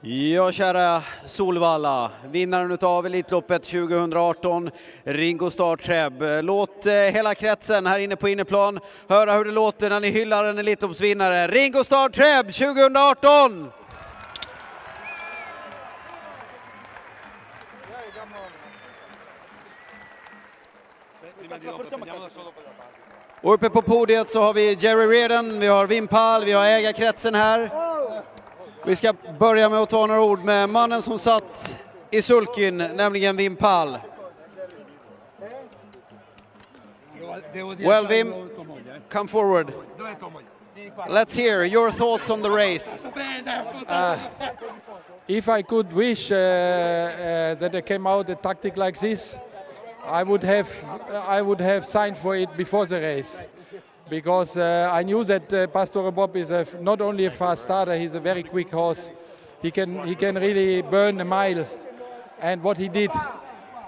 Ja, kära Solvalla, vinnaren av Elitloppet 2018, Ringo Starr Treb. Låt hela kretsen här inne på inneplan höra hur det låter när ni hyllar en Elitloppsvinnare. Ringo Starr Treb 2018! Och uppe på podiet så har vi Jerry Riordan, vi har Wilhelm Paal, vi har ägarkretsen här. Vi ska börja med att ta några ord med mannen som satt i sulkin, nämligen Wilhelm Paal. Well, Wim, come forward. Let's hear your thoughts on the race. If I could wish that I came out a tactic like this, I would have signed for it before the race, because I knew that Pastor Bob is not only a fast starter, he's a very quick horse. He can really burn a mile, and what he did.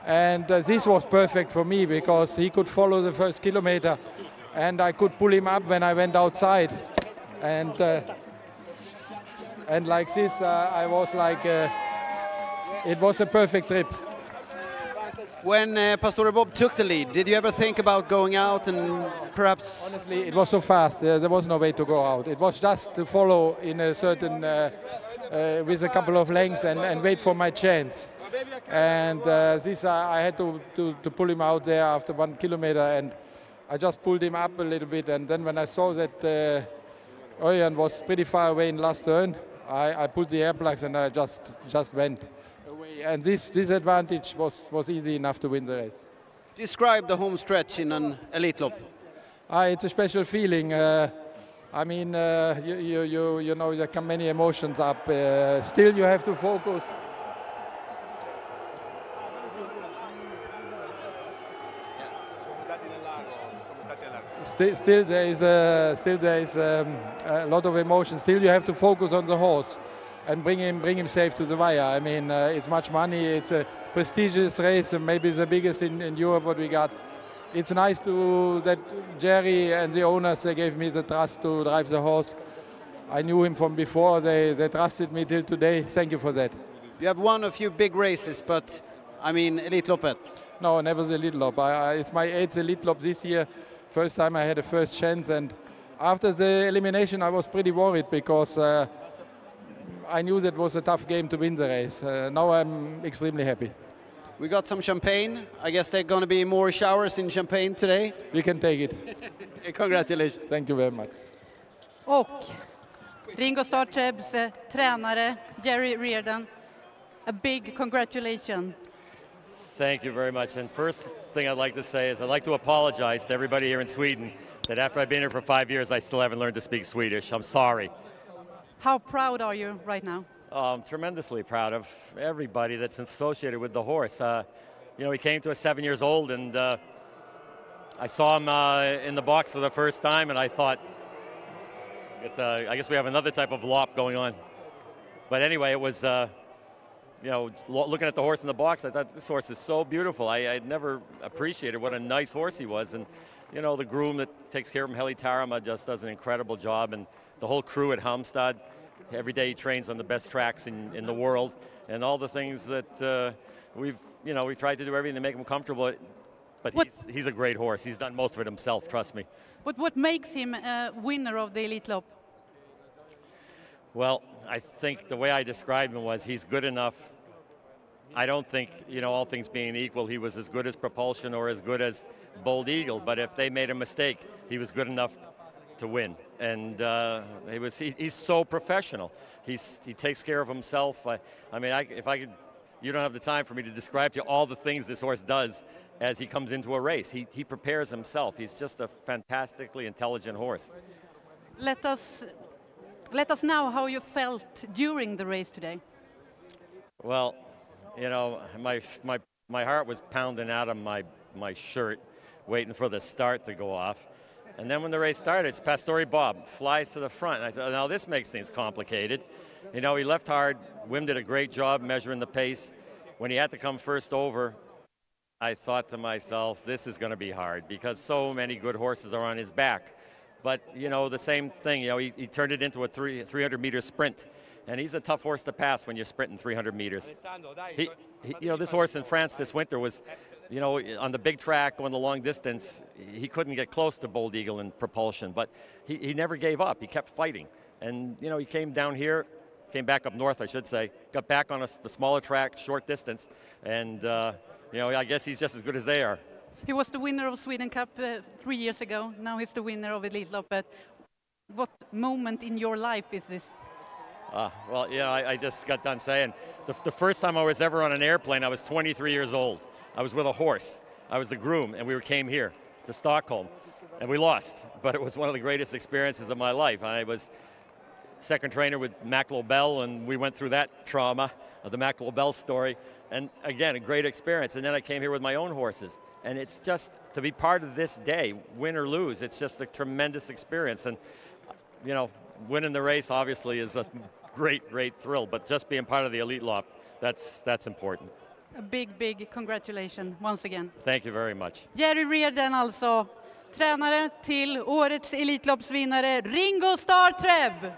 And this was perfect for me, because he could follow the first kilometer, and I could pull him up when I went outside. And like this, I was like, it was a perfect trip. When Pastor Bob took the lead, did you ever think about going out and perhaps... Honestly, it was so fast, there was no way to go out. It was just to follow in a certain, with a couple of lengths and wait for my chance. And this, I had to pull him out there after 1 kilometer, and I just pulled him up a little bit. And then when I saw that Riordan was pretty far away in last turn, I pulled the air plugs and I just went away. And this advantage was easy enough to win the race. Describe the home stretch in an Elitlopp. It's a special feeling. I mean, you know, there come many emotions up. Still, you have to focus. Still there is a lot of emotion. Still, you have to focus on the horse and bring him safe to the wire. I mean, it's much money. It's a prestigious race, maybe the biggest in Europe what we got. It's nice that Jerry and the owners, they gave me the trust to drive the horse. I knew him from before. They trusted me till today. Thank you for that. You have won a few big races, but I mean, Elitloppet. No, never the Elitlopp. It's my 8th Elitlopp this year. First time I had a first chance, and after the elimination I was pretty worried, because I knew that was a tough game to win the race. Now I'm extremely happy. We got some champagne. I guess there are going to be more showers in Champagne today. We can take it. Congratulations. Thank you very much. Och Ringo Starr Trebs tränare Jerry Riordan, a big congratulations. Thank you very much. And first thing I'd like to say is I'd like to apologize to everybody here in Sweden that after I've been here for 5 years, I still haven't learned to speak Swedish. I'm sorry. How proud are you right now? I'm tremendously proud of everybody that's associated with the horse. You know, he came to us 7 years old, and I saw him in the box for the first time, and I thought, I guess we have another type of lop going on. But anyway, it was, you know, looking at the horse in the box, I thought this horse is so beautiful. I'd never appreciated what a nice horse he was. And, you know, the groom that takes care of him, Heli Tarama, just does an incredible job. And the whole crew at Halmstad, every day he trains on the best tracks in the world. And all the things that we've tried to do everything to make him comfortable. But he's a great horse. He's done most of it himself, trust me. What makes him a winner of the Elitlopp? Well, I think the way I described him was he's good enough. I don't think, you know, all things being equal, he was as good as Propulsion or as good as Bold Eagle. But if they made a mistake, he was good enough to win. And he's so professional. He takes care of himself. I mean, if I could, you don't have the time for me to describe to you all the things this horse does as he comes into a race. He prepares himself. He's just a fantastically intelligent horse. Let us know how you felt during the race today. Well, you know, my heart was pounding out of my shirt, waiting for the start to go off. And then when the race started, it's Pastore Bob flies to the front. And I said, now this makes things complicated. You know, he left hard. Wim did a great job measuring the pace. When he had to come first over, I thought to myself, this is going to be hard, because so many good horses are on his back. But, you know, the same thing, you know, he turned it into a 300-meter sprint. And he's a tough horse to pass when you're sprinting 300 meters. He, you know, this horse in France this winter was, you know, on the big track, on the long distance, he couldn't get close to Bold Eagle in propulsion, but he never gave up. He kept fighting. And, you know, he came down here, came back up north, I should say, got back on the smaller track, short distance, and, you know, I guess he's just as good as they are. He was the winner of Sweden Cup 3 years ago. Now he's the winner of Elitloppet. What moment in your life is this? Well, yeah, I just got done saying, the first time I was ever on an airplane, I was 23 years old. I was with a horse. I was the groom, and we came here to Stockholm, and we lost. But it was one of the greatest experiences of my life. I was second trainer with Mac Lobel, and we went through that trauma of the Mac Lobel story. And again, a great experience. And then I came here with my own horses. And it's just, to be part of this day, win or lose, it's just a tremendous experience. And, you know, winning the race obviously is a great, great thrill, but just being part of the Elitlopp, that's important. A big, big congratulations once again. Thank you very much. Jerry Riordan alltså, tränare till årets Elitloppsvinnare Ringo Starr Treb.